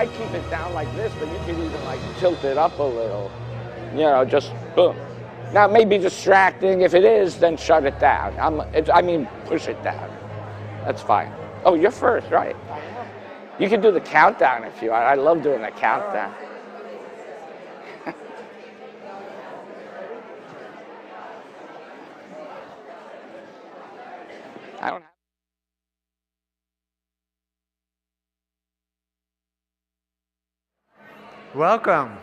I keep it down like this, but you can even like tilt it up a little. You know, just boom. Now, it may be distracting. If it is, then shut it down. I mean, push it down. That's fine. Oh, you're first, right? You can do the countdown if you want. I love doing the countdown. I don't have. Welcome.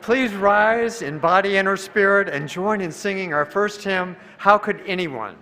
Please rise in body and or spirit and join in singing our first hymn, How Could Anyone?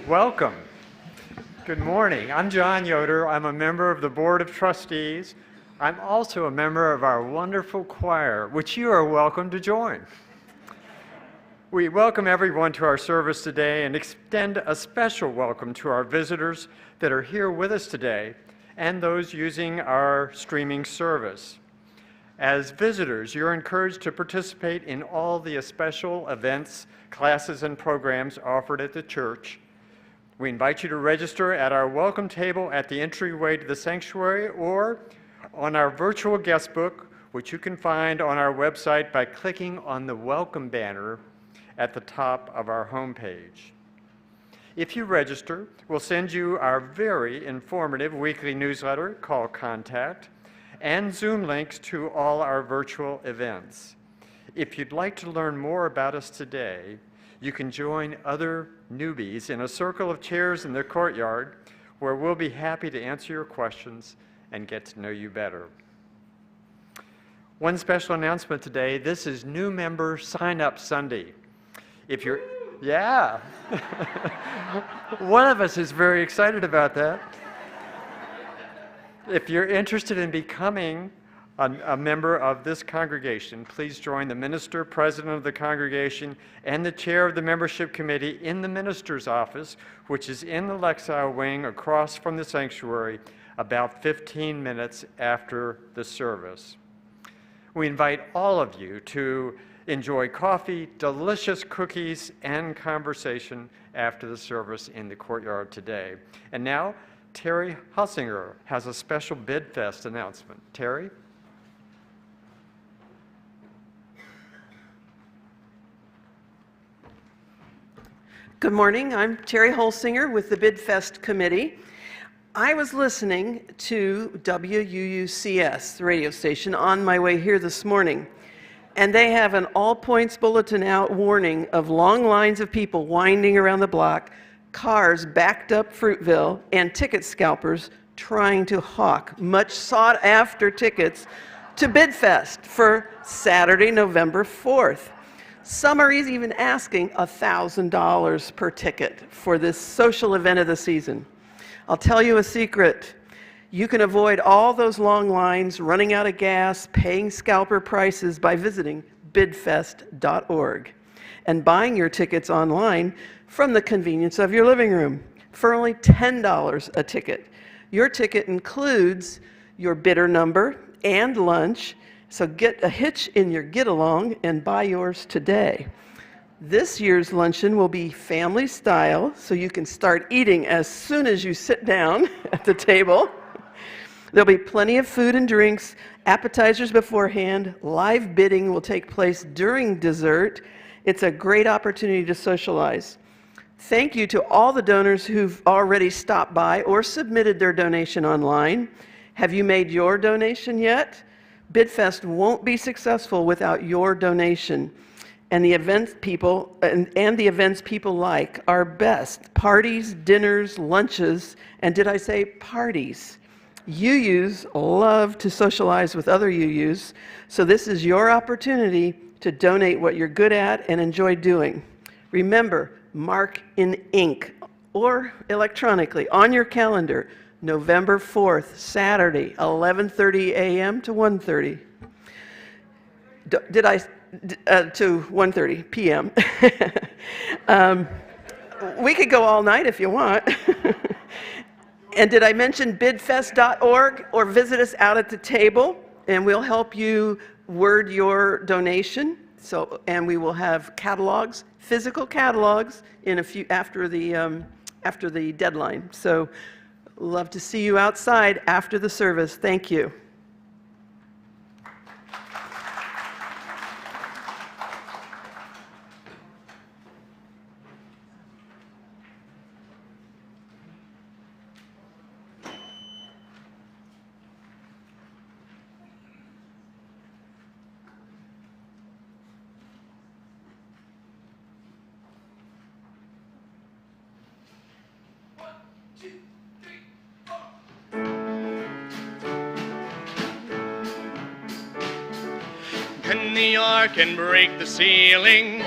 Welcome. Good morning. I'm John Yoder. I'm a member of the Board of Trustees. I'm also a member of our wonderful choir, which you are welcome to join. We welcome everyone to our service today and extend a special welcome to our visitors that are here with us today and those using our streaming service. As visitors, you're encouraged to participate in all the special events, classes, and programs offered at the church. We invite you to register at our welcome table at the entryway to the sanctuary or on our virtual guest book, which you can find on our website by clicking on the welcome banner at the top of our homepage. If you register, we'll send you our very informative weekly newsletter called Contact and Zoom links to all our virtual events. If you'd like to learn more about us today, you can join other newbies in a circle of chairs in the courtyard where we'll be happy to answer your questions and get to know you better. One special announcement today, this is new member sign-up Sunday. If you're, yeah. One of us is very excited about that. If you're interested in becoming a member of this congregation, please join the minister, president of the congregation, and the chair of the membership committee in the minister's office, which is in the Lexile wing across from the sanctuary, about 15 minutes after the service. We invite all of you to enjoy coffee, delicious cookies, and conversation after the service in the courtyard today. And now, Terry Hussinger has a special BidFest announcement. Terry? Good morning. I'm Terry Holsinger with the BidFest Committee. I was listening to WUUCS, the radio station, on my way here this morning, and they have an all-points bulletin out warning of long lines of people winding around the block, cars backed up Fruitville, and ticket scalpers trying to hawk much sought-after tickets to BidFest for Saturday, November 4th. Some are even asking $1,000 per ticket for this social event of the season. I'll tell you a secret. You can avoid all those long lines, running out of gas, paying scalper prices by visiting bidfest.org and buying your tickets online from the convenience of your living room for only $10 a ticket. Your ticket includes your bidder number and lunch, so get a hitch in your get-along and buy yours today. This year's luncheon will be family style, so you can start eating as soon as you sit down at the table. There'll be plenty of food and drinks, appetizers beforehand, live bidding will take place during dessert, It's a great opportunity to socialize. Thank you to all the donors who've already stopped by or submitted their donation online. Have you made your donation yet? BidFest won't be successful without your donation. And the events people and the events people like are best: parties, dinners, lunches, and did I say parties? UUs love to socialize with other UUs, so this is your opportunity to donate what you're good at and enjoy doing. Remember, mark in ink or electronically on your calendar, November 4th, Saturday, 11:30 a.m. to 1:30. To 1:30 p.m. We could go all night if you want. And did I mention bidfest.org, or visit us out at the table and we'll help you word your donation. And we will have catalogs, physical catalogs, in a few after the deadline. So love to see you outside after the service. Thank you. Bend the arc and break the ceiling.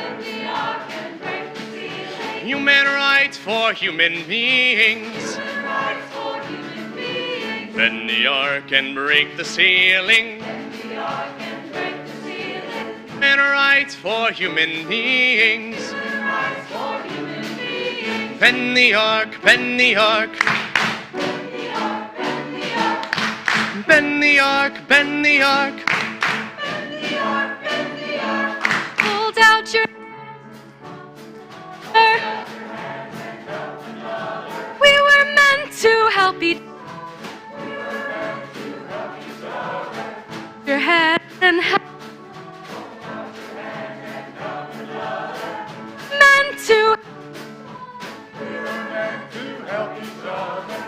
Human rights for human beings. Bend the arc and break the ceiling. Human rights for human beings. Bend the arc, bend the arc. Bend the arc, bend the arc. Hold out your We were meant to help each your head and help. Meant to Help each other.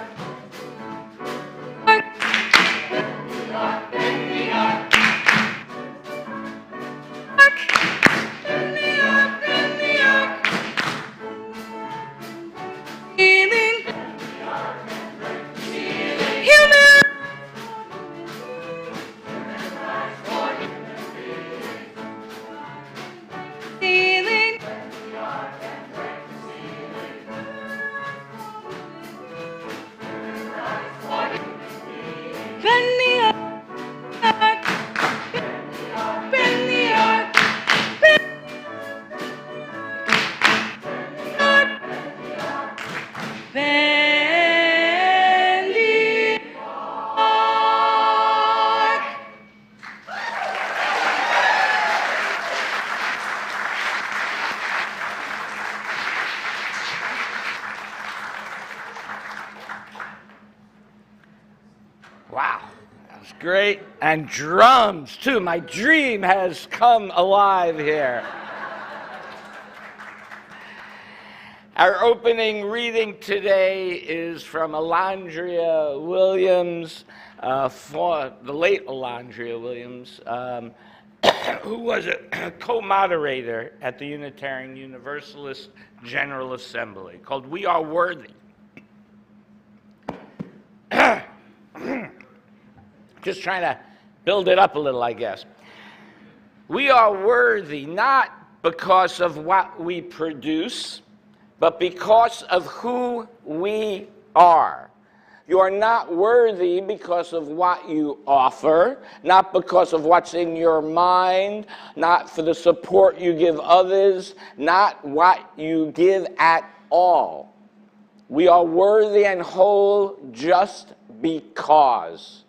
Wow, that was great. And drums, too. My dream has come alive here. Our opening reading today is from Alondria Williams, the late Alondria Williams, who was a co-moderator at the Unitarian Universalist General Assembly, called "We Are Worthy." Just trying to build it up a little, I guess. We are worthy not because of what we produce, but because of who we are. You are not worthy because of what you offer, not because of what's in your mind, not for the support you give others, not what you give at all. We are worthy and whole just because.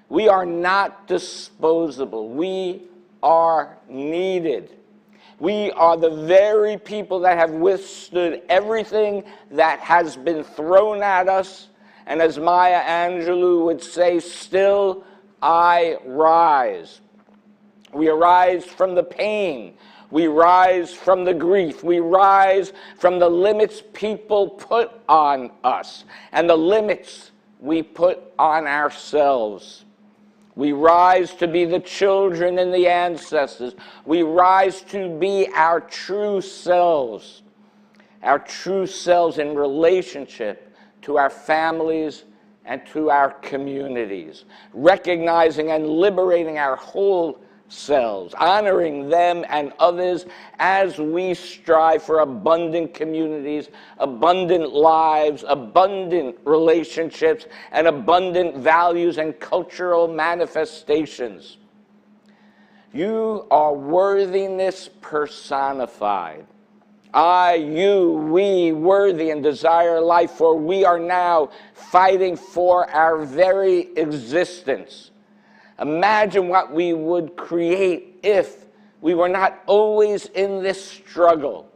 We are not disposable. We are needed. We are the very people that have withstood everything that has been thrown at us. And as Maya Angelou would say, still I rise. We arise from the pain. We rise from the grief. We rise from the limits people put on us and the limits we put on ourselves. We rise to be the children and the ancestors. We rise to be our true selves in relationship to our families and to our communities, recognizing and liberating our whole selves, honoring them and others as we strive for abundant communities, abundant lives, abundant relationships, and abundant values and cultural manifestations. You are worthiness personified. I, you, we, worthy and desire life, for we are now fighting for our very existence. Imagine what we would create if we were not always in this struggle.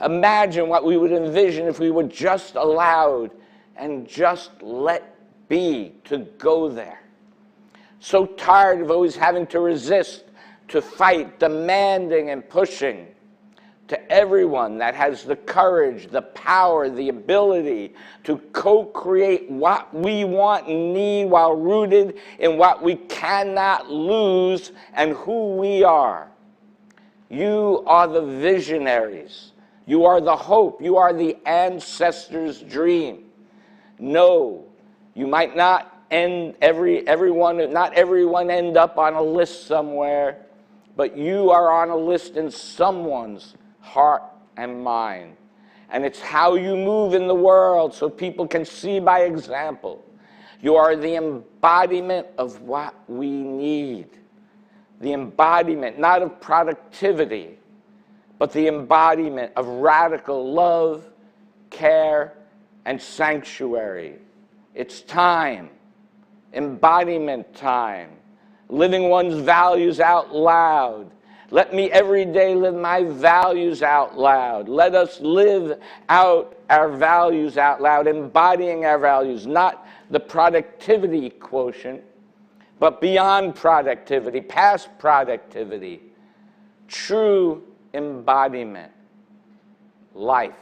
Imagine what we would envision if we were just allowed and just let be to go there. So tired of always having to resist, to fight, demanding and pushing. To everyone that has the courage, the power, the ability to co-create what we want and need while rooted in what we cannot lose and who we are. You are the visionaries. You are the hope. You are the ancestors' dream. No, you might not end not everyone end up on a list somewhere, but you are on a list in someone's heart and mind. And it's how you move in the world so people can see by example. You are the embodiment of what we need. The embodiment, not of productivity, but the embodiment of radical love, care, and sanctuary. It's time, embodiment time, living one's values out loud. Let me every day live my values out loud. Let us live out our values out loud, embodying our values, not the productivity quotient, but beyond productivity, past productivity, true embodiment, life.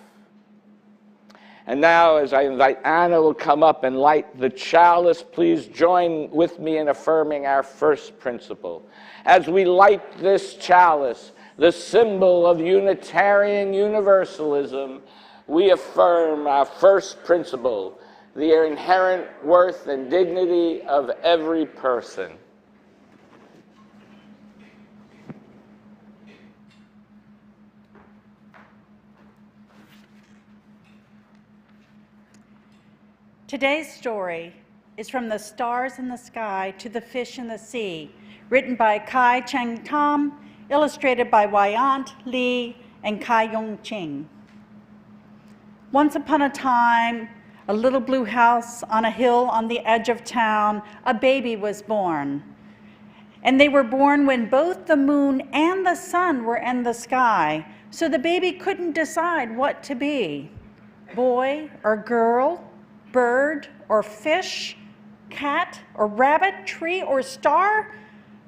And now, as I invite Anna will come up and light the chalice, please join with me in affirming our first principle. As we light this chalice, the symbol of Unitarian Universalism, we affirm our first principle, the inherent worth and dignity of every person. Today's story is From the Stars in the Sky to the Fish in the Sea, written by Kai Cheng Tam, illustrated by Wayant Lee and Kai Yong Ching. Once upon a time, a little blue house on a hill on the edge of town, a baby was born. And they were born when both the moon and the sun were in the sky, so the baby couldn't decide what to be, boy or girl, bird or fish, cat or rabbit, tree or star.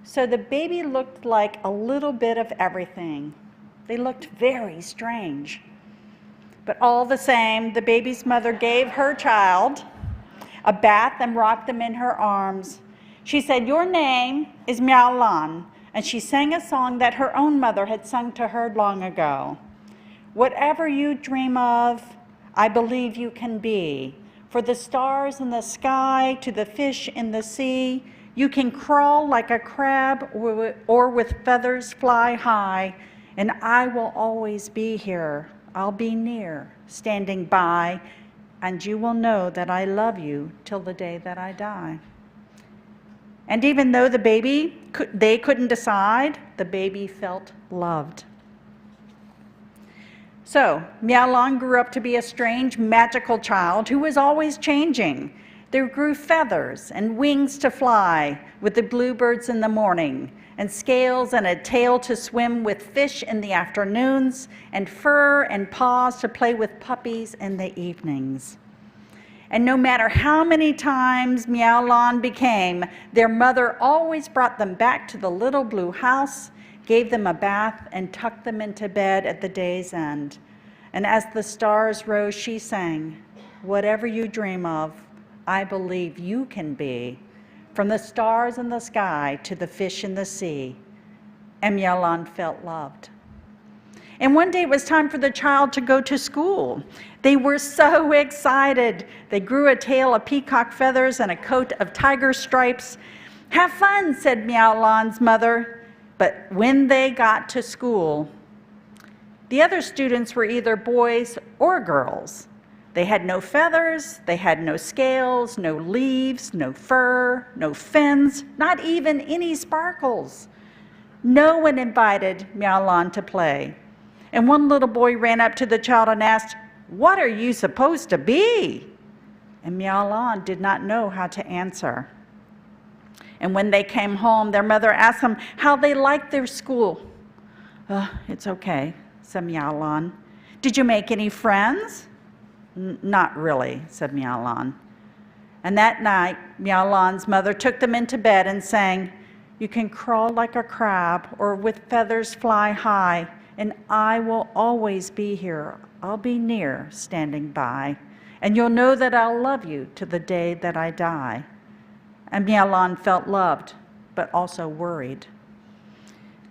So the baby looked like a little bit of everything. They looked very strange. But all the same, the baby's mother gave her child a bath and rocked them in her arms. She said, "Your name is Miao Lan," and she sang a song that her own mother had sung to her long ago. "Whatever you dream of, I believe you can be. For the stars in the sky to the fish in the sea, you can crawl like a crab or with feathers fly high, and I will always be here. I'll be near, standing by, and you will know that I love you till the day that I die." And even though they couldn't decide, the baby felt loved. So, Miao Lan grew up to be a strange, magical child who was always changing. There grew feathers and wings to fly with the bluebirds in the morning, and scales and a tail to swim with fish in the afternoons, and fur and paws to play with puppies in the evenings. And no matter how many times Miao Lan became, their mother always brought them back to the little blue house, gave them a bath, and tucked them into bed at the day's end. And as the stars rose, she sang, "Whatever you dream of, I believe you can be, from the stars in the sky to the fish in the sea." And Mialan felt loved. And one day it was time for the child to go to school. They were so excited. They grew a tail of peacock feathers and a coat of tiger stripes. "Have fun," said Mialan's mother. But when they got to school, the other students were either boys or girls. They had no feathers, they had no scales, no leaves, no fur, no fins, not even any sparkles. No one invited Mialan to play. And one little boy ran up to the child and asked, "What are you supposed to be?" And Mialan did not know how to answer. And when they came home, their mother asked them how they liked their school. "It's okay," said Mialan. "Did you make any friends?" "Not really," said Mialan. And that night, Mialan's mother took them into bed and sang, "You can crawl like a crab or with feathers fly high, and I will always be here. I'll be near, standing by, and you'll know that I'll love you to the day that I die." And Mialan felt loved, but also worried.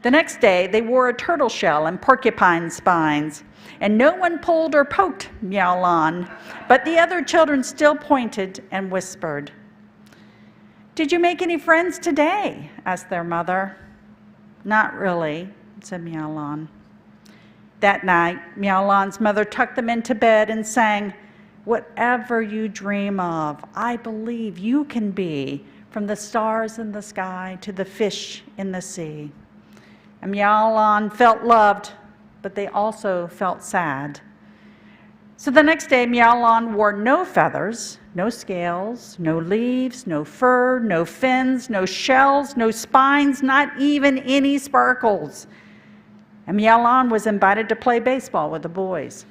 The next day, they wore a turtle shell and porcupine spines, and no one pulled or poked Mialan, but the other children still pointed and whispered. "Did you make any friends today?" asked their mother. "Not really," said Mialan. That night, Mialan's mother tucked them into bed and sang, "Whatever you dream of, I believe you can be, from the stars in the sky to the fish in the sea." And Mialan felt loved, but they also felt sad. So the next day, Mialan wore no feathers, no scales, no leaves, no fur, no fins, no shells, no spines, not even any sparkles. And Mialan was invited to play baseball with the boys.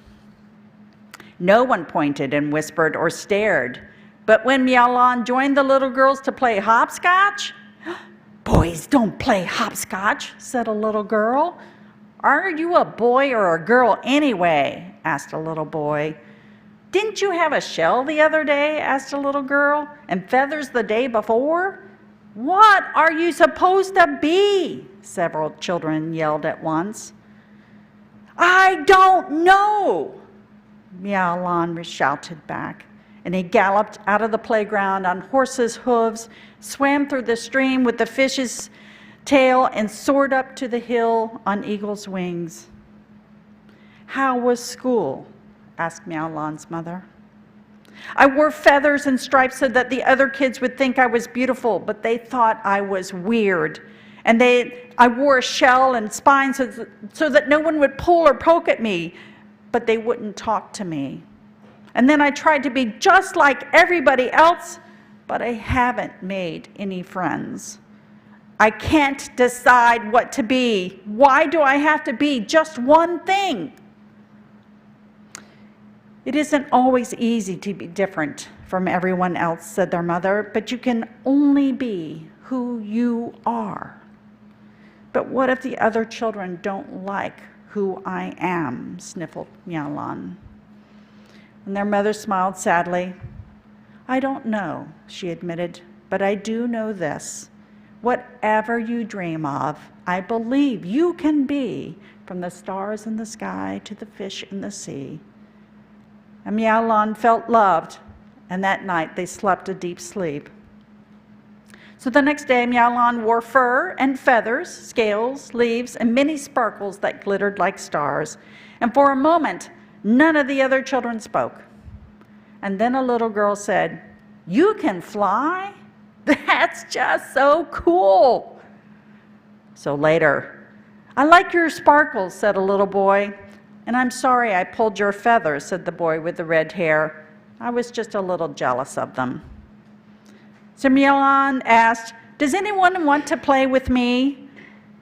No one pointed and whispered or stared, but when Mialan joined the little girls to play hopscotch, "Boys don't play hopscotch," said a little girl. "Are you a boy or a girl anyway?" asked a little boy. "Didn't you have a shell the other day?" asked a little girl. "And feathers the day before?" "What are you supposed to be?" several children yelled at once. "I don't know," Mialan shouted back, and he galloped out of the playground on horse's hooves, swam through the stream with the fish's tail, and soared up to the hill on eagle's wings. "How was school?" asked Mialan's mother. "I wore feathers and stripes so that the other kids would think I was beautiful, but they thought I was weird. And I wore a shell and spines so that no one would pull or poke at me, but they wouldn't talk to me. And then I tried to be just like everybody else, but I haven't made any friends. I can't decide what to be. Why do I have to be just one thing?" "It isn't always easy to be different from everyone else," said their mother, "but you can only be who you are." "But what if the other children don't like who I am?" sniffled Mialan. And their mother smiled sadly. "I don't know," she admitted, "but I do know this. Whatever you dream of, I believe you can be, from the stars in the sky to the fish in the sea." And Mialan felt loved, and that night they slept a deep sleep. So the next day, Mialan wore fur and feathers, scales, leaves, and many sparkles that glittered like stars. And for a moment, none of the other children spoke. And then a little girl said, "You can fly? That's just so cool." So later, "I like your sparkles," said a little boy. "And I'm sorry I pulled your feathers," said the boy with the red hair. "I was just a little jealous of them." So Mialan asked, "Does anyone want to play with me?"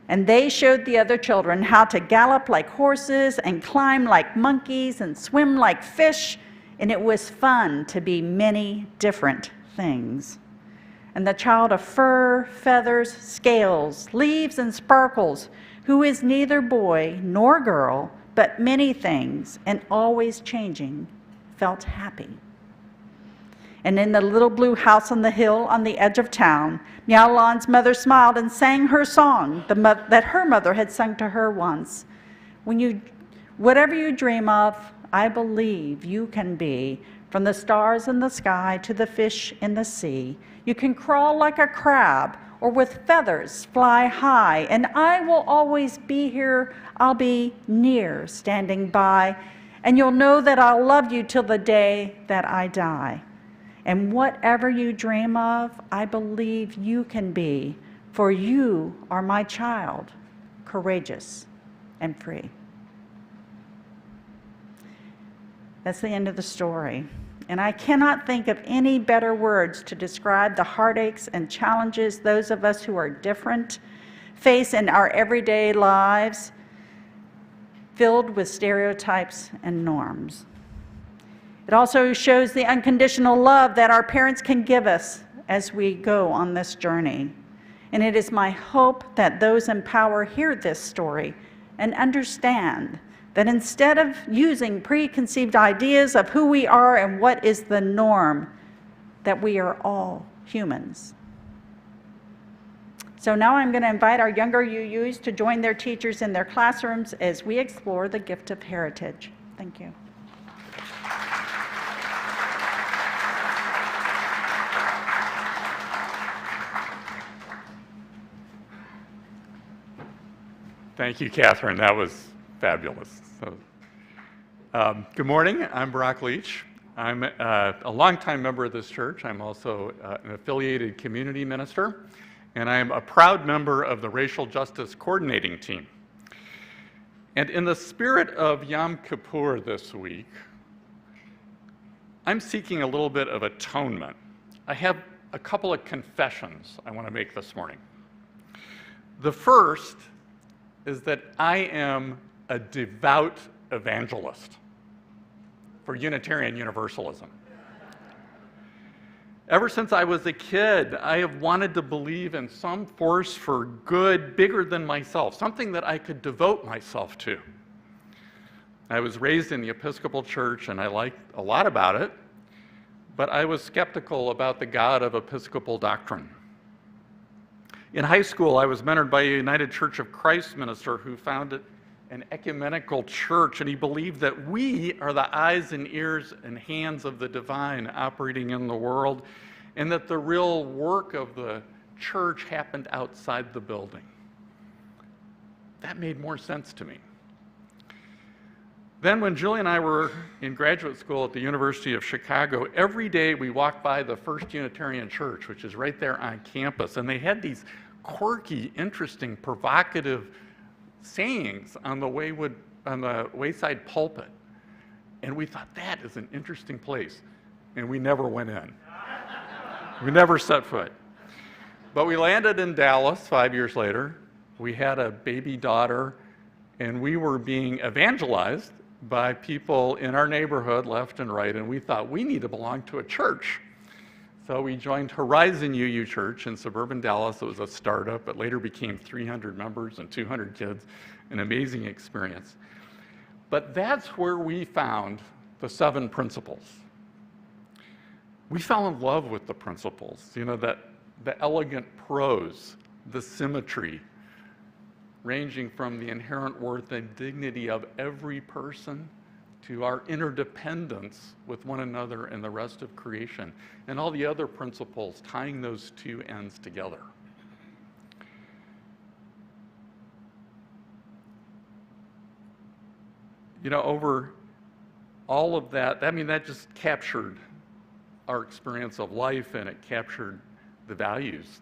And they showed the other children how to gallop like horses and climb like monkeys and swim like fish, and it was fun to be many different things. And the child of fur, feathers, scales, leaves, and sparkles, who is neither boy nor girl, but many things and always changing, felt happy. And in the little blue house on the hill on the edge of town, Miaolan's mother smiled and sang her song that her mother had sung to her once. Whatever you dream of, I believe you can be. From the stars in the sky to the fish in the sea, you can crawl like a crab or with feathers fly high, and I will always be here. I'll be near, standing by, and you'll know that I'll love you till the day that I die. And whatever you dream of, I believe you can be, for you are my child, courageous and free. That's the end of the story. And I cannot think of any better words to describe the heartaches and challenges those of us who are different face in our everyday lives, filled with stereotypes and norms. It also shows the unconditional love that our parents can give us as we go on this journey. And it is my hope that those in power hear this story and understand that instead of using preconceived ideas of who we are and what is the norm, that we are all humans. So now I'm going to invite our younger UUs to join their teachers in their classrooms as we explore the gift of heritage. Thank you. Thank you, Catherine. That was fabulous. Good morning. I'm Brock Leach. I'm a longtime member of this church. I'm also an affiliated community minister, and I am a proud member of the Racial Justice Coordinating Team. And in the spirit of Yom Kippur this week, I'm seeking a little bit of atonement. I have a couple of confessions I want to make this morning. The first is that I am a devout evangelist for Unitarian Universalism. Ever since I was a kid, I have wanted to believe in some force for good bigger than myself, something that I could devote myself to. I was raised in the Episcopal Church and I liked a lot about it, but I was skeptical about the God of Episcopal doctrine. In high school, I was mentored by a United Church of Christ minister who founded an ecumenical church, and he believed that we are the eyes and ears and hands of the divine operating in the world, and that the real work of the church happened outside the building. That made more sense to me. Then when Julie and I were in graduate school at the University of Chicago, every day we walked by the First Unitarian Church, which is right there on campus, and they had these quirky, interesting, provocative sayings on the wayside pulpit. And we thought, that is an interesting place. And we never went in. We never set foot. But we landed in Dallas 5 years later. We had a baby daughter, and we were being evangelized by people in our neighborhood left and right, and we thought we need to belong to a church. So we joined Horizon UU Church in suburban Dallas. It was a startup. It later became 300 members and 200 kids, an amazing experience. But that's where we found the 7 principles. We fell in love with the principles, that the elegant prose, the symmetry, ranging from the inherent worth and dignity of every person to our interdependence with one another and the rest of creation, and all the other principles tying those two ends together. Over all of that, that just captured our experience of life, and it captured the values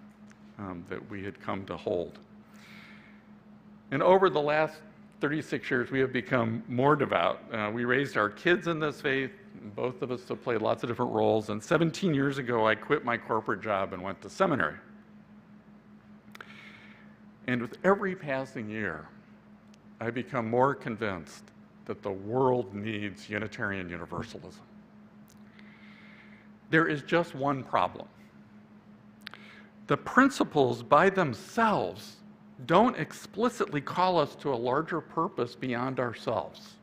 that we had come to hold. And over the last 36 years, we have become more devout. We raised our kids in this faith. Both of us have played lots of different roles. And 17 years ago, I quit my corporate job and went to seminary. And with every passing year, I become more convinced that the world needs Unitarian Universalism. There is just one problem. The principles by themselves don't explicitly call us to a larger purpose beyond ourselves.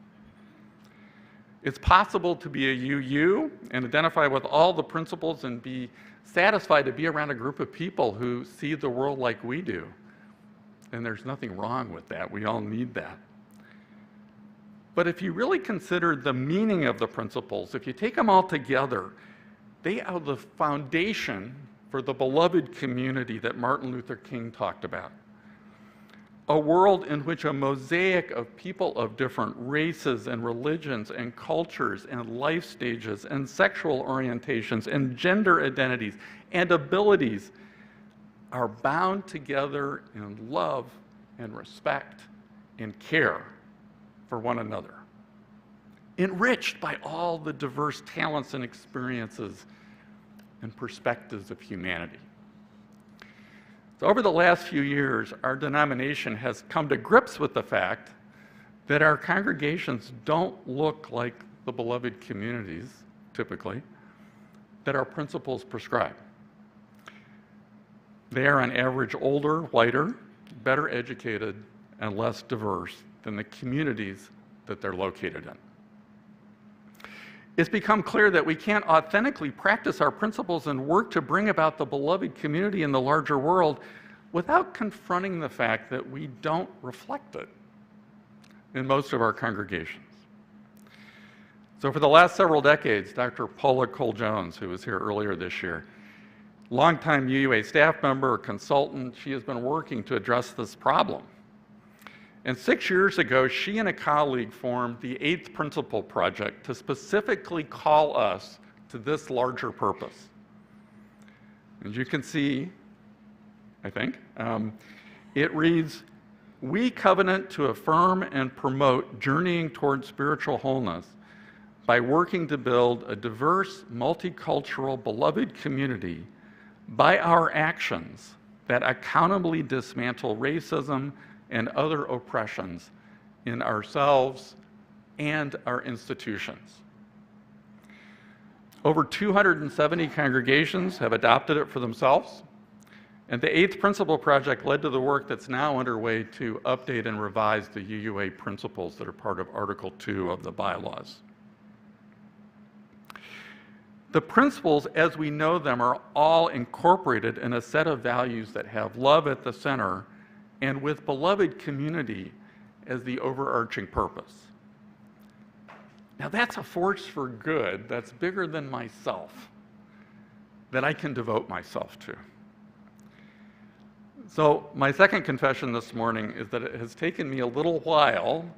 It's possible to be a UU and identify with all the principles and be satisfied to be around a group of people who see the world like we do. And there's nothing wrong with that. We all need that. But if you really consider the meaning of the principles, if you take them all together, they are the foundation for the beloved community that Martin Luther King talked about. A world in which a mosaic of people of different races and religions and cultures and life stages and sexual orientations and gender identities and abilities are bound together in love and respect and care for one another, enriched by all the diverse talents and experiences and perspectives of humanity. So over the last few years, our denomination has come to grips with the fact that our congregations don't look like the beloved communities, typically, that our principles prescribe. They are on average older, whiter, better educated, and less diverse than the communities that they're located in. It's become clear that we can't authentically practice our principles and work to bring about the beloved community in the larger world without confronting the fact that we don't reflect it in most of our congregations. So for the last several decades, Dr. Paula Cole-Jones, who was here earlier this year, longtime UUA staff member, consultant, she has been working to address this problem. And 6 years ago, she and a colleague formed the 8th Principle Project to specifically call us to this larger purpose. As you can see, I think, it reads, "We covenant to affirm and promote journeying toward spiritual wholeness by working to build a diverse, multicultural, beloved community by our actions that accountably dismantle racism and other oppressions in ourselves and our institutions." Over 270 congregations have adopted it for themselves, and the 8th Principle Project led to the work that's now underway to update and revise the UUA principles that are part of Article 2 of the bylaws. The principles, as we know them, are all incorporated in a set of values that have love at the center and with beloved community as the overarching purpose. Now that's a force for good that's bigger than myself, that I can devote myself to. So my second confession this morning is that it has taken me a little while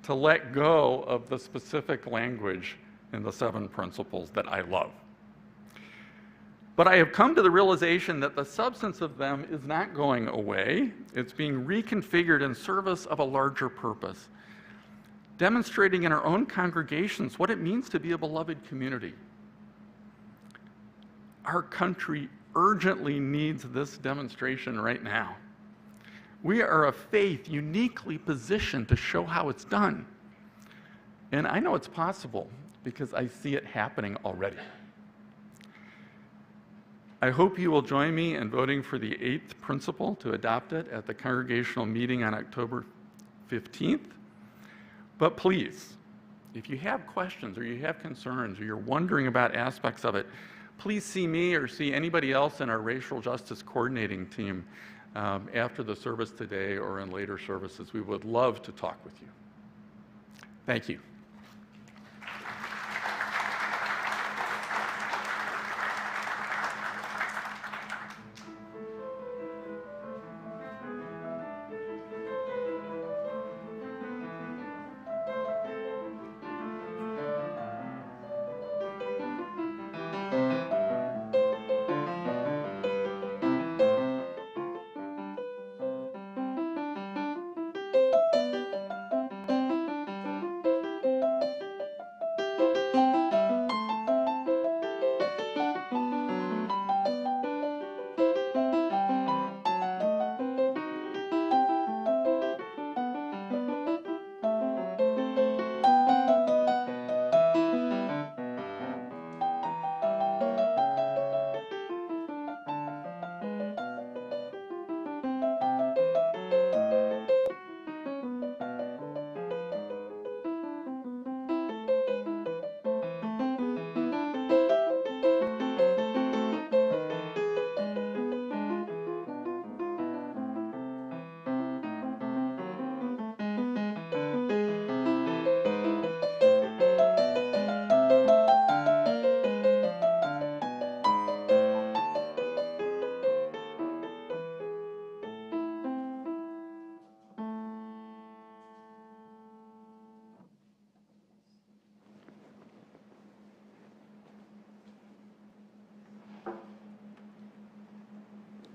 to let go of the specific language in the 7 principles that I love. But I have come to the realization that the substance of them is not going away. It's being reconfigured in service of a larger purpose, demonstrating in our own congregations what it means to be a beloved community. Our country urgently needs this demonstration right now. We are a faith uniquely positioned to show how it's done. And I know it's possible because I see it happening already. I hope you will join me in voting for the 8th principle to adopt it at the congregational meeting on October 15th. But please, if you have questions or you have concerns or you're wondering about aspects of it, please see me or see anybody else in our racial justice coordinating team after the service today or in later services. We would love to talk with you. Thank you.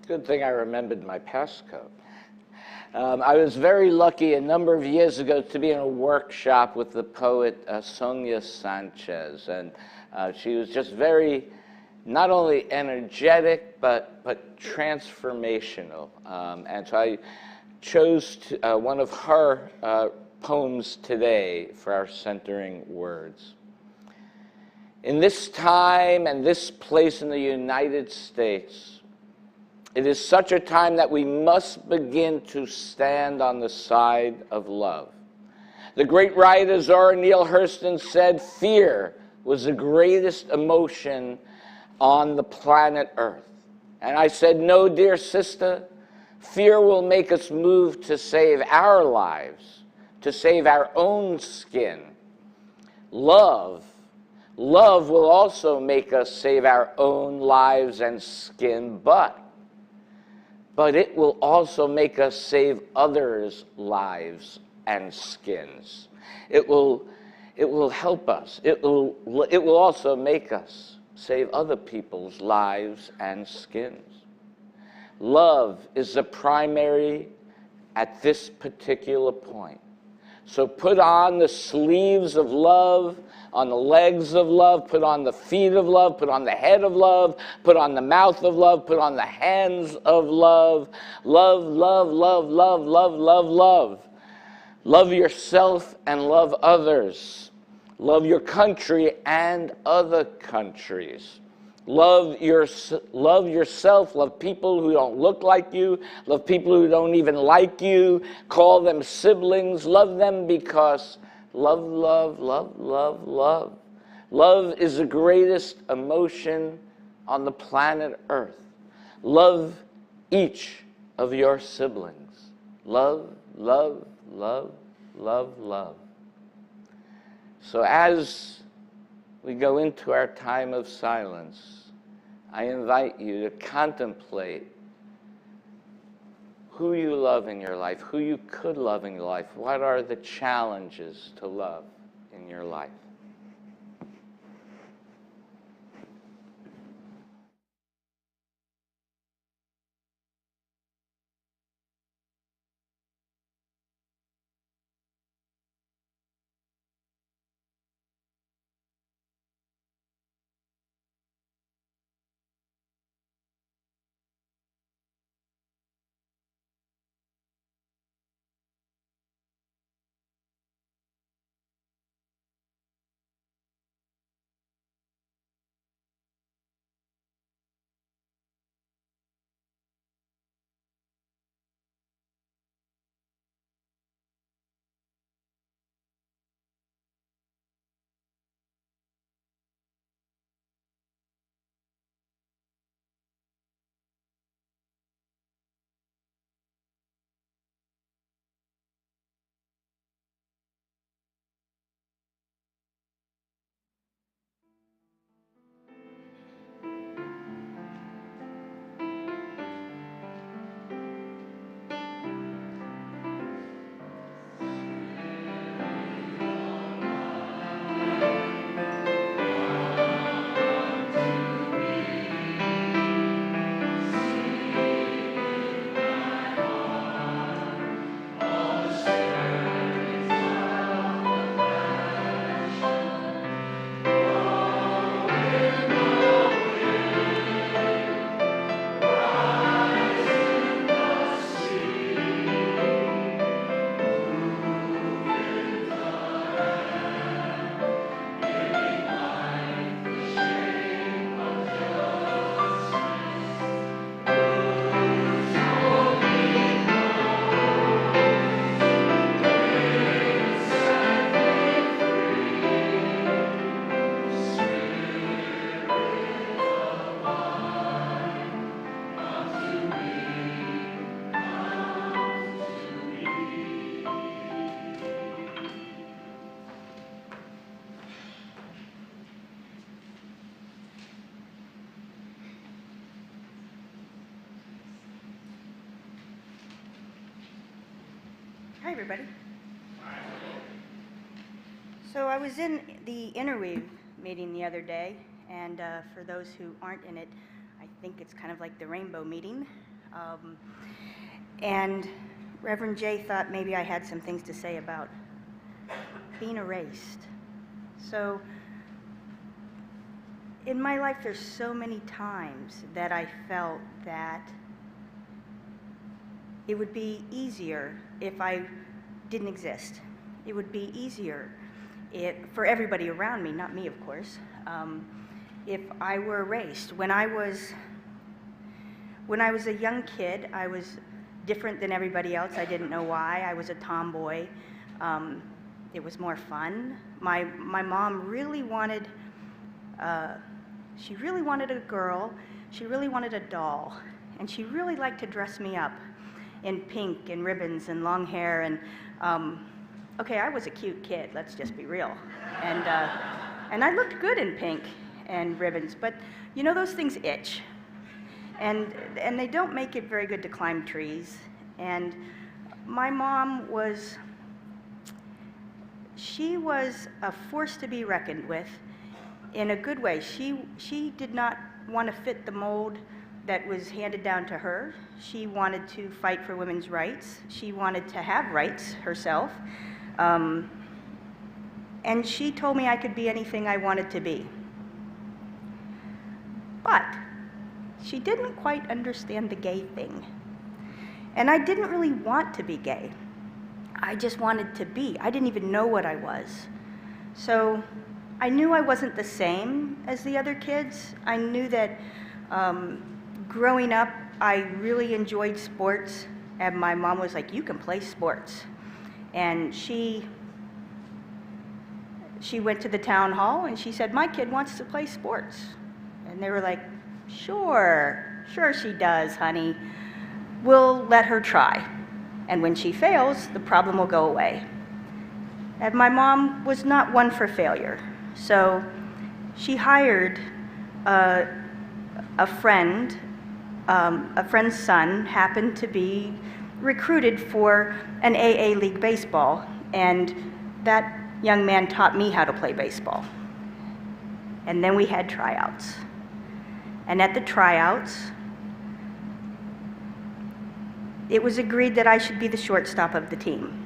Good thing I remembered my passcode. I was very lucky a number of years ago to be in a workshop with the poet Sonia Sanchez, and she was just very, not only energetic, but transformational. And so I chose one of her poems today for our centering words. In this time and this place in the United States, it is such a time that we must begin to stand on the side of love. The great writer Zora Neale Hurston said, fear was the greatest emotion on the planet Earth. And I said, no, dear sister, fear will make us move to save our lives, to save our own skin. Love will also make us save our own lives and skin, but it will also make us save others' lives and skins. It will help us. It will also make us save other people's lives and skins. Love is the primary at this particular point. So put on the sleeves of love, on the legs of love, put on the feet of love, put on the head of love, put on the mouth of love, put on the hands of love. Love, love, love, love, love, love, love. Love yourself and love others. Love your country and other countries. Love yourself, love people who don't look like you, love people who don't even like you, call them siblings, love them because love, love, love, love, love. Love is the greatest emotion on the planet Earth. Love each of your siblings. Love, love, love, love, love. So as we go into our time of silence, I invite you to contemplate who you love in your life, who you could love in your life. What are the challenges to love in your life? Hi, everybody. So I was in the Interweave meeting the other day, and for those who aren't in it, I think it's kind of like the rainbow meeting. And Reverend Jay thought maybe I had some things to say about being erased. So in my life, there's so many times that I felt that it would be easier if I didn't exist. It would be easier for everybody around me, not me, of course, if I were erased. When I was a young kid, I was different than everybody else. I didn't know why. I was a tomboy. It was more fun. My mom really wanted, she really wanted a girl. She really wanted a doll. And she really liked to dress me up in pink and ribbons and long hair. And okay, I was a cute kid, let's just be real. And I looked good in pink and ribbons, but you know, those things itch. And they don't make it very good to climb trees. And my mom she was a force to be reckoned with in a good way. She did not want to fit the mold that was handed down to her. She wanted to fight for women's rights. She wanted to have rights herself. And she told me I could be anything I wanted to be. But she didn't quite understand the gay thing. And I didn't really want to be gay. I just wanted to be. I didn't even know what I was. So I knew I wasn't the same as the other kids. I knew that growing up, I really enjoyed sports. And my mom was like, you can play sports. And she went to the town hall and she said, my kid wants to play sports. And they were like, sure she does, honey. We'll let her try. And when she fails, the problem will go away. And my mom was not one for failure. So she hired a friend's son happened to be recruited for an AA League baseball. And that young man taught me how to play baseball. And then we had tryouts. And at the tryouts, it was agreed that I should be the shortstop of the team.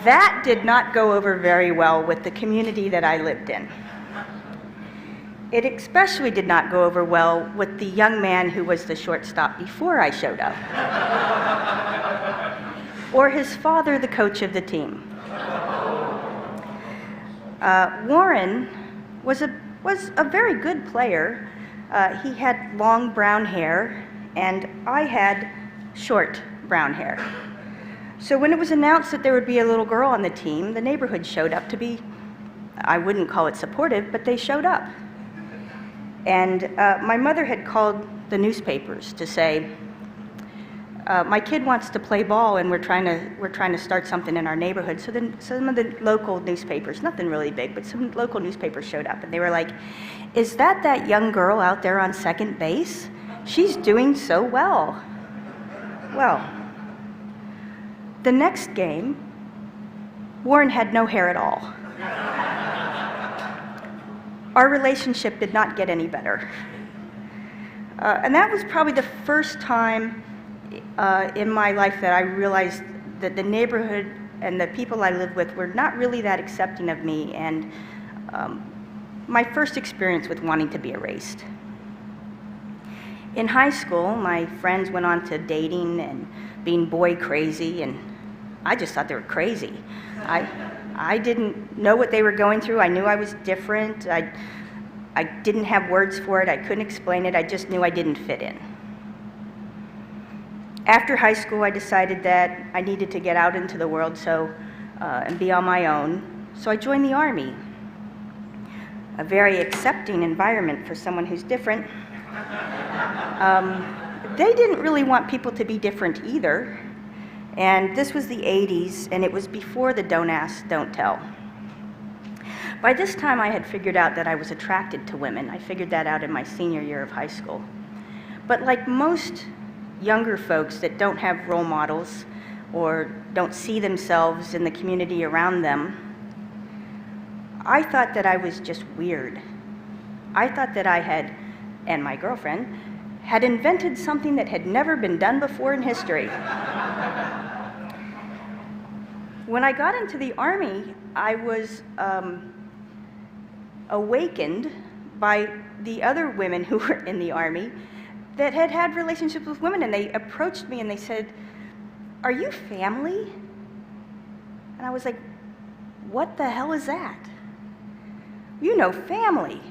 That did not go over very well with the community that I lived in. It especially did not go over well with the young man who was the shortstop before I showed up, or his father, the coach of the team. Warren was a very good player. He had long brown hair, and I had short brown hair. So when it was announced that there would be a little girl on the team, the neighborhood showed up to be, I wouldn't call it supportive, but they showed up. And my mother had called the newspapers to say, my kid wants to play ball and we're trying to start something in our neighborhood. So then some of the local newspapers, nothing really big, but some local newspapers showed up and they were like, is that young girl out there on second base? She's doing so well. Well, the next game, Warren had no hair at all. Our relationship did not get any better. And that was probably the first time in my life that I realized that the neighborhood and the people I lived with were not really that accepting of me, and my first experience with wanting to be erased. In high school, my friends went on to dating and being boy crazy, and I just thought they were crazy. I didn't know what they were going through. I knew I was different. I didn't have words for it. I couldn't explain it. I just knew I didn't fit in. After high school, I decided that I needed to get out into the world and be on my own. So I joined the Army, a very accepting environment for someone who's different. They didn't really want people to be different either. And this was the 80s, and it was before the don't ask, don't tell. By this time, I had figured out that I was attracted to women. I figured that out in my senior year of high school. But like most younger folks that don't have role models or don't see themselves in the community around them, I thought that I was just weird. I thought that I and my girlfriend, had invented something that had never been done before in history. When I got into the Army, I was awakened by the other women who were in the Army that had had relationships with women, and they approached me and they said, "Are you family?" And I was like, "What the hell is that?" "You know, family."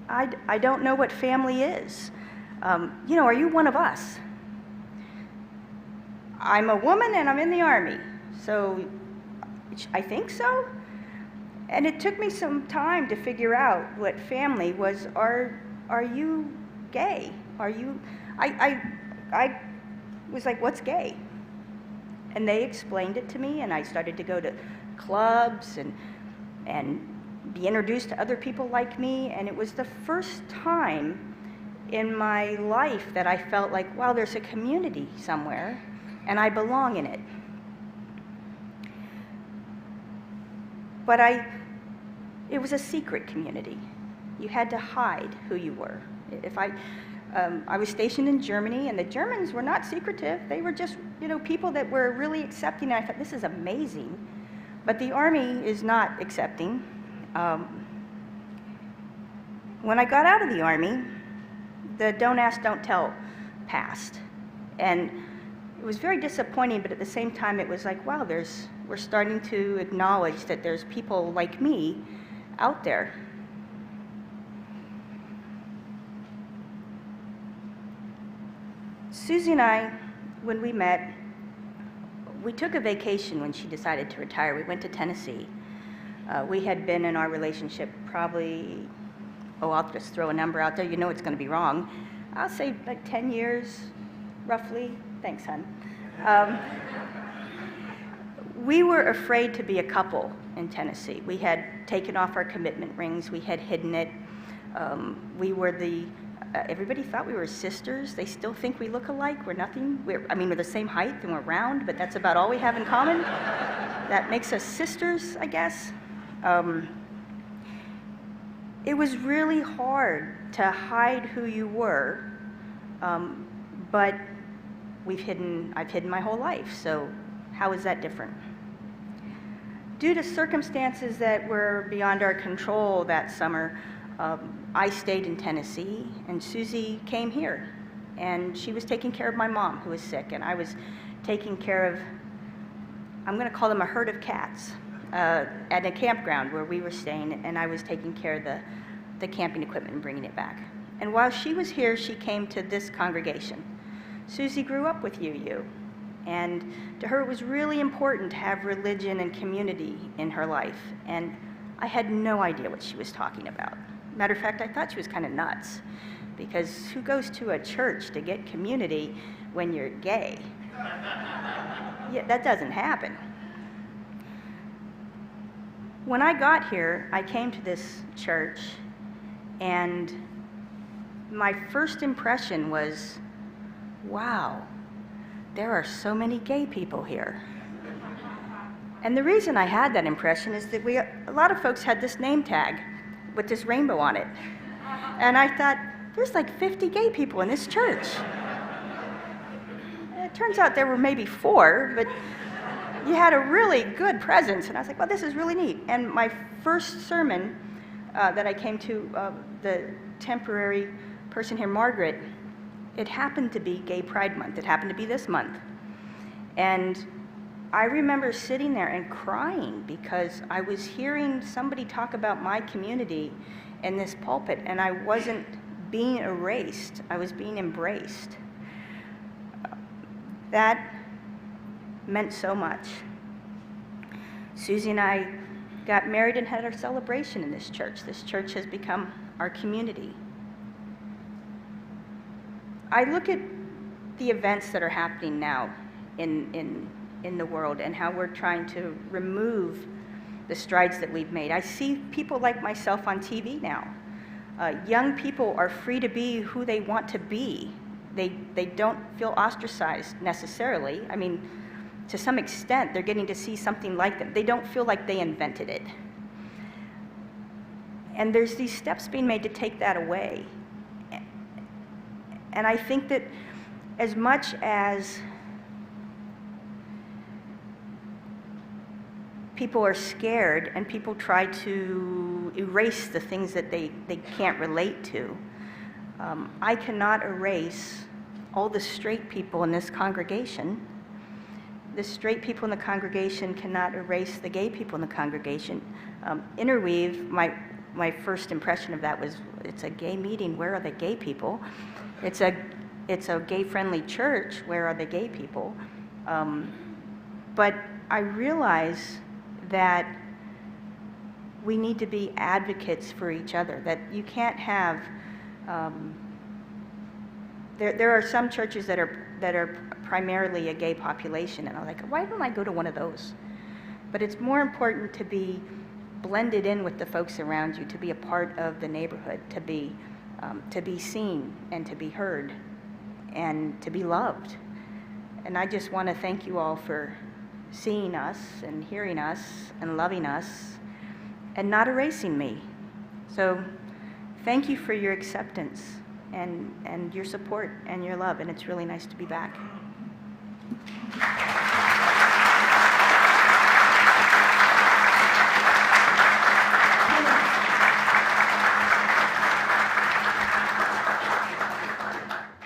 I don't know what family is. You know, are you one of us? "I'm a woman and I'm in the Army, so I think so." And it took me some time to figure out what family was. Are you gay? Are you, I was like, "What's gay?" And they explained it to me, and I started to go to clubs and be introduced to other people like me, and it was the first time in my life that I felt like, wow, there's a community somewhere, and I belong in it. But it was a secret community. You had to hide who you were. I was stationed in Germany, and the Germans were not secretive. They were just, you know, people that were really accepting. And I thought, this is amazing. But the Army is not accepting. When I got out of the Army, the don't ask, don't tell passed. And it was very disappointing, but at the same time, it was like, wow, we're starting to acknowledge that there's people like me out there. Susie and I, when we met, we took a vacation when she decided to retire. We went to Tennessee. We had been in our relationship probably, I'll just throw a number out there. You know it's going to be wrong. I'll say like 10 years, roughly. Thanks, hon. We were afraid to be a couple in Tennessee. We had taken off our commitment rings. We had hidden it. We were everybody thought we were sisters. They still think we look alike. We're nothing. We're the same height and we're round, but that's about all we have in common. That makes us sisters, I guess. It was really hard to hide who you were, but I've hidden my whole life, so how is that different? Due to circumstances that were beyond our control that summer, I stayed in Tennessee, and Susie came here, and she was taking care of my mom, who was sick, and I was taking care of, I'm going to call them a herd of cats, at a campground where we were staying, and I was taking care of the camping equipment and bringing it back. And while she was here, she came to this congregation. Susie grew up with UU, and to her it was really important to have religion and community in her life, and I had no idea what she was talking about. Matter of fact, I thought she was kind of nuts, because who goes to a church to get community when you're gay? Yeah, that doesn't happen. When I got here, I came to this church, and my first impression was, wow, there are so many gay people here. And the reason I had that impression is that a lot of folks had this name tag with this rainbow on it. And I thought, there's like 50 gay people in this church. And it turns out there were maybe 4, but you had a really good presence. And I was like, well, this is really neat. And my first sermon that I came to, the temporary person here, Margaret, it happened to be Gay Pride Month. It happened to be this month. And I remember sitting there and crying because I was hearing somebody talk about my community in this pulpit, and I wasn't being erased. I was being embraced. That meant so much. Susie and I got married and had our celebration in this church. This church has become our community. I look at the events that are happening now in the world and how we're trying to remove the strides that we've made. I see people like myself on TV now. Young people are free to be who they want to be. They don't feel ostracized necessarily. I mean, to some extent, they're getting to see something like them. They don't feel like they invented it. And there's these steps being made to take that away. And I think that as much as people are scared and people try to erase the things that they can't relate to, I cannot erase all the straight people in this congregation. The straight people in the congregation cannot erase the gay people in the congregation. Interweave, my first impression of that was, it's a gay meeting, where are the gay people? It's a gay-friendly church, where are the gay people? But I realize that we need to be advocates for each other, that you can't have, there are some churches that are primarily a gay population, and I'm like, why don't I go to one of those? But it's more important to be blended in with the folks around you, to be a part of the neighborhood, to be seen and to be heard and to be loved. And I just want to thank you all for seeing us and hearing us and loving us and not erasing me. So thank you for your acceptance and your support and your love, and it's really nice to be back.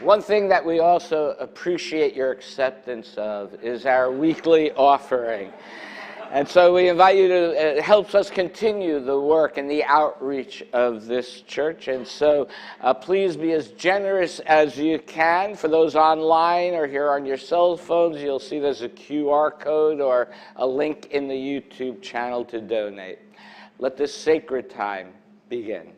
One thing that we also appreciate your acceptance of is our weekly offering. And so we invite you to, it helps us continue the work and the outreach of this church. And so please be as generous as you can. For those online or here on your cell phones, you'll see there's a QR code or a link in the YouTube channel to donate. Let this sacred time begin.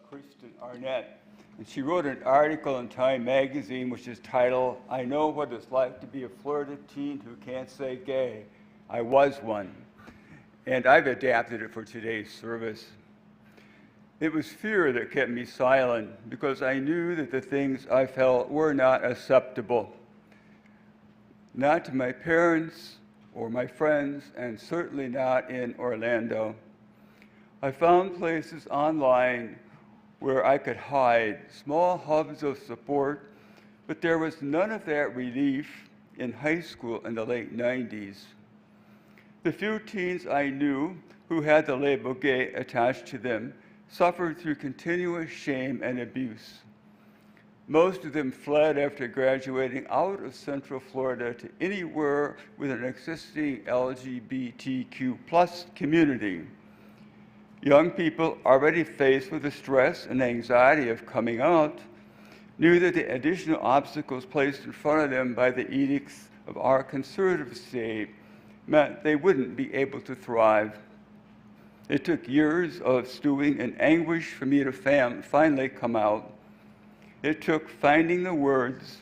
Kristen Arnett, and she wrote an article in Time magazine which is titled, "I Know What It's Like to Be a Florida Teen Who Can't Say Gay. I Was One." And I've adapted it for today's service. It was fear that kept me silent because I knew that the things I felt were not acceptable. Not to my parents or my friends, and certainly not in Orlando. I found places online where I could hide, small hubs of support, but there was none of that relief in high school in the late 90s. The few teens I knew who had the label gay attached to them suffered through continuous shame and abuse. Most of them fled after graduating out of Central Florida to anywhere with an existing LGBTQ plus community. Young people already faced with the stress and anxiety of coming out knew that the additional obstacles placed in front of them by the edicts of our conservative state meant they wouldn't be able to thrive. It took years of stewing and anguish for me to finally come out. It took finding the words.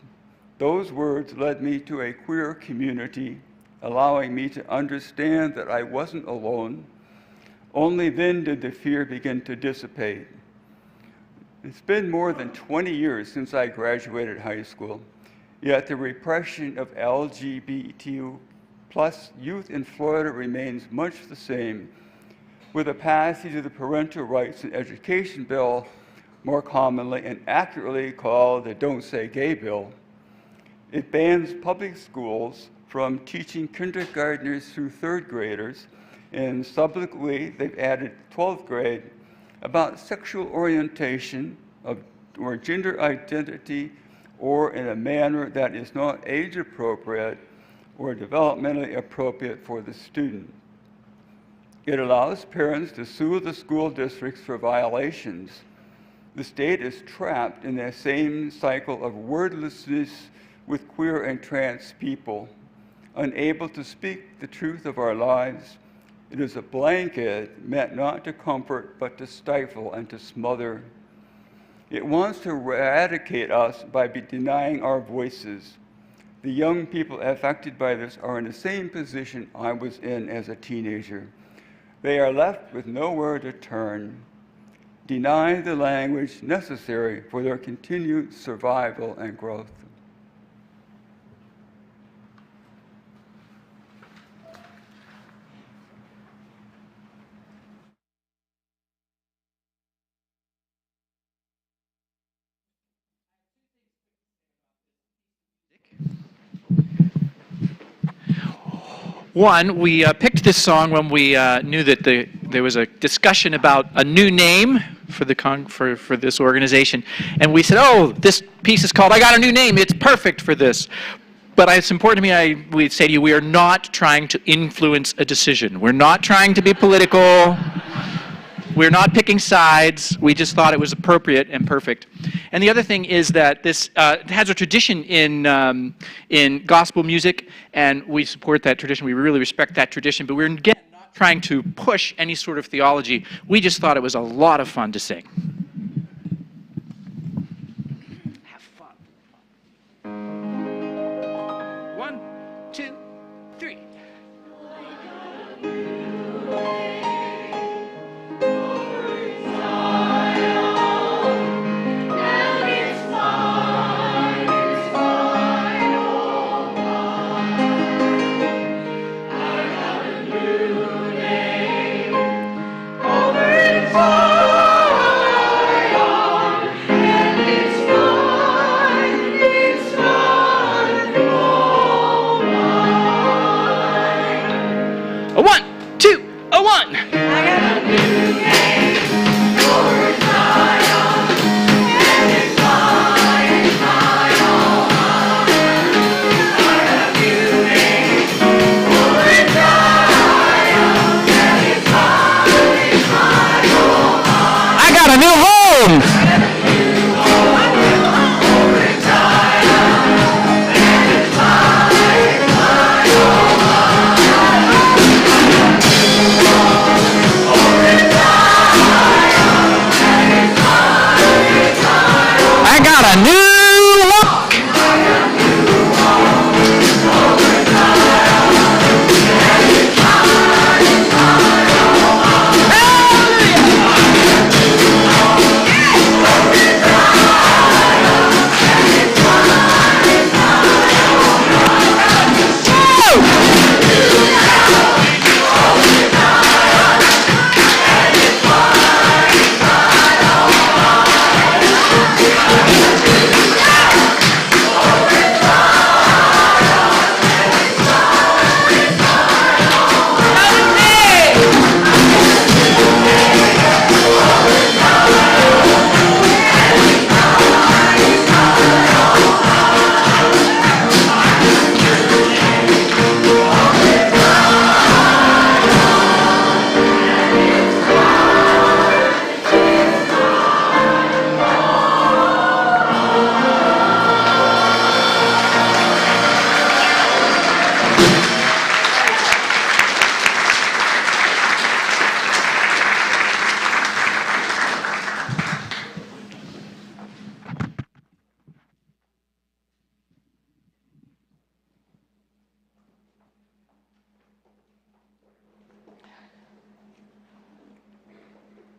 Those words led me to a queer community, allowing me to understand that I wasn't alone. Only then did the fear begin to dissipate. It's been more than 20 years since I graduated high school, yet the repression of LGBTQ plus youth in Florida remains much the same, with the passage of the Parental Rights and Education Bill, more commonly and accurately called the Don't Say Gay Bill. It bans public schools from teaching kindergartners through third graders, and subsequently they've added 12th grade, about sexual orientation or gender identity, or in a manner that is not age appropriate or developmentally appropriate for the student. It allows parents to sue the school districts for violations. The state is trapped in that same cycle of wordlessness with queer and trans people, unable to speak the truth of our lives. It is a blanket meant not to comfort, but to stifle and to smother. It wants to eradicate us by denying our voices. The young people affected by this are in the same position I was in as a teenager. They are left with nowhere to turn, denied the language necessary for their continued survival and growth. One, we picked this song when we knew that there was a discussion about a new name for this organization, and we said, "Oh, this piece is called I Got a New Name. It's perfect for this." But it's important to me. We say to you, we are not trying to influence a decision. We're not trying to be political. We're not picking sides. We just thought it was appropriate and perfect. And the other thing is that this has a tradition in gospel music, and we support that tradition. We really respect that tradition. But we're, again, not trying to push any sort of theology. We just thought it was a lot of fun to sing. Have fun. 1, 2, 3.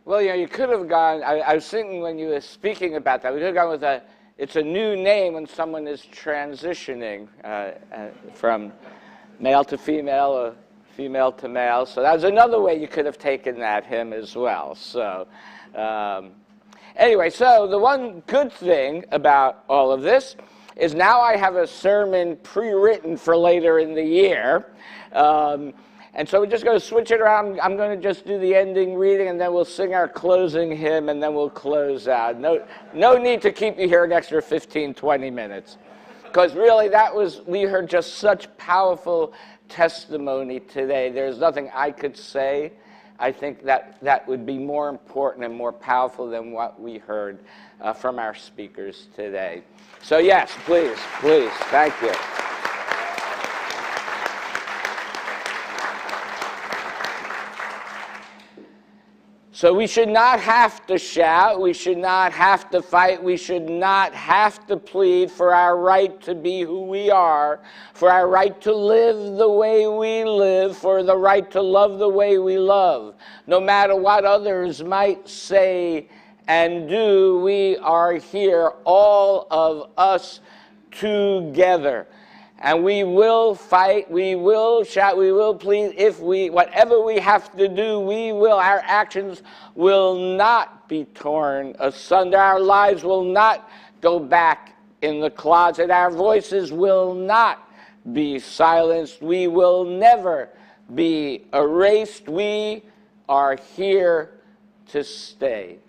Well, you could have gone, I was thinking when you were speaking about that, we could have gone with it's a new name when someone is transitioning from male to female or female to male. So that was another way you could have taken that hymn as well. So anyway, so the one good thing about all of this is now I have a sermon pre-written for later in the year. And so we're just going to switch it around. I'm going to just do the ending reading, and then we'll sing our closing hymn, and then we'll close out. No need to keep you here an extra 15, 20 minutes. Because really, we heard just such powerful testimony today. There's nothing I could say. I think that would be more important and more powerful than what we heard from our speakers today. So yes, please, thank you. So we should not have to shout, we should not have to fight, we should not have to plead for our right to be who we are, for our right to live the way we live, for the right to love the way we love. No matter what others might say and do, we are here, all of us together. And we will fight, we will shout, we will plead. Whatever we have to do, our actions will not be torn asunder. Our lives will not go back in the closet. Our voices will not be silenced. We will never be erased. We are here to stay.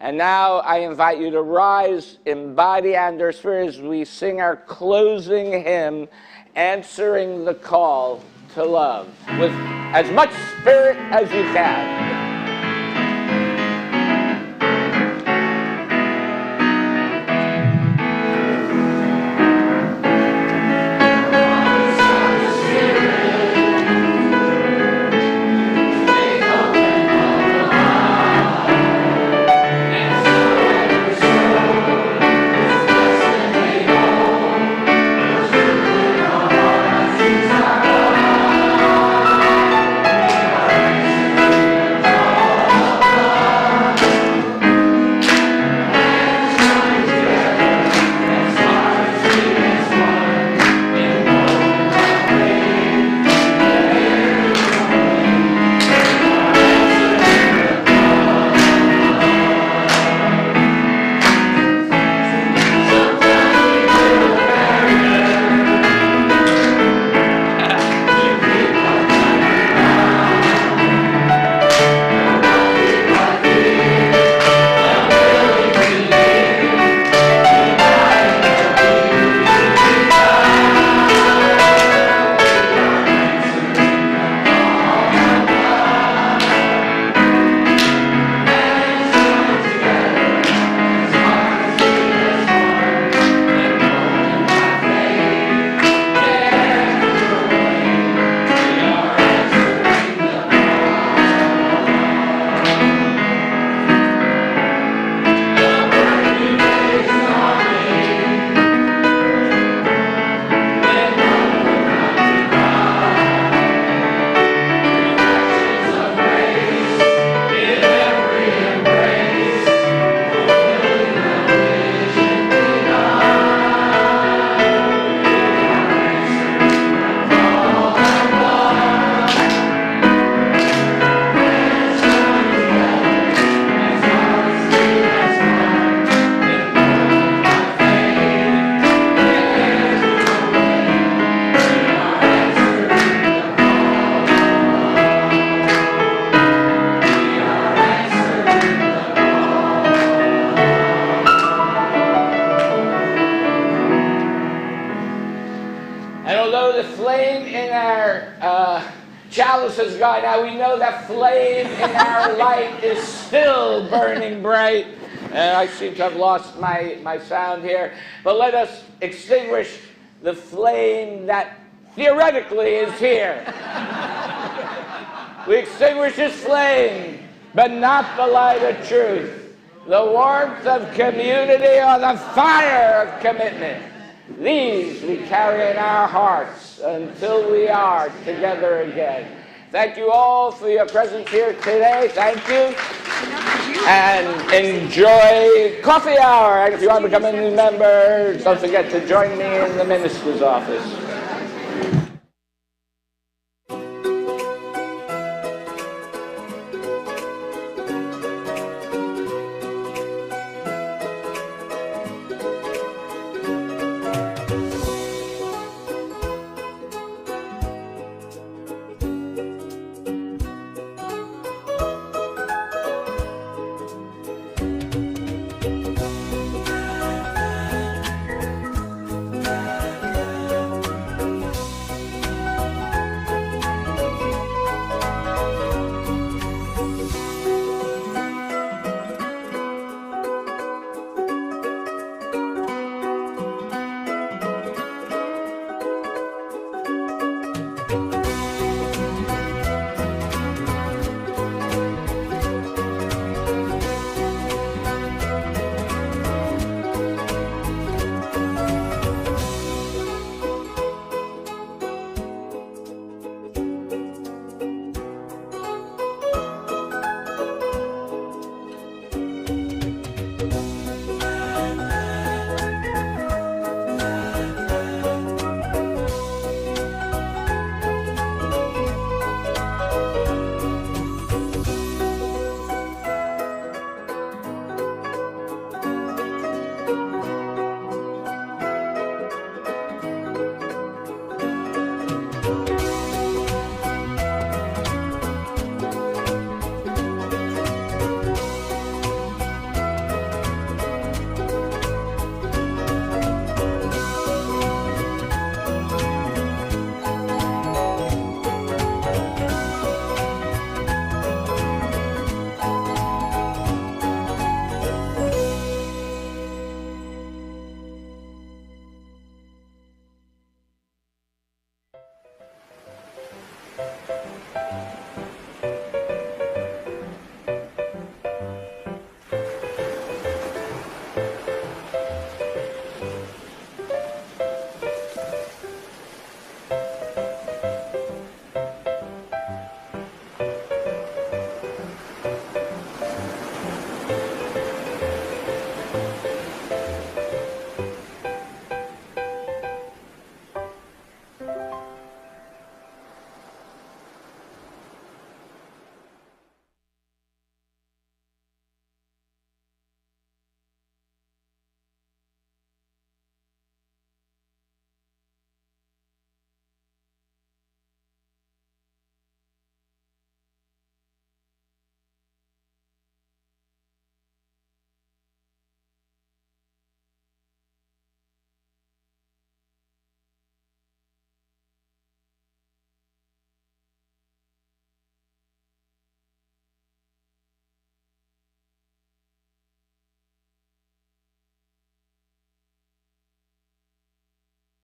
And now I invite you to rise in body and our spirit as we sing our closing hymn, Answering the Call to Love, with as much spirit as you can. Chalices, God. Now we know that flame in our light is still burning bright. And I seem to have lost my sound here. But let us extinguish the flame that theoretically is here. We extinguish this flame, but not the light of truth, the warmth of community, or the fire of commitment. These we carry in our hearts until we are together again. Thank you all for your presence here today. Thank you. And enjoy coffee hour. And if you want to become a new member, don't forget to join me in the minister's office.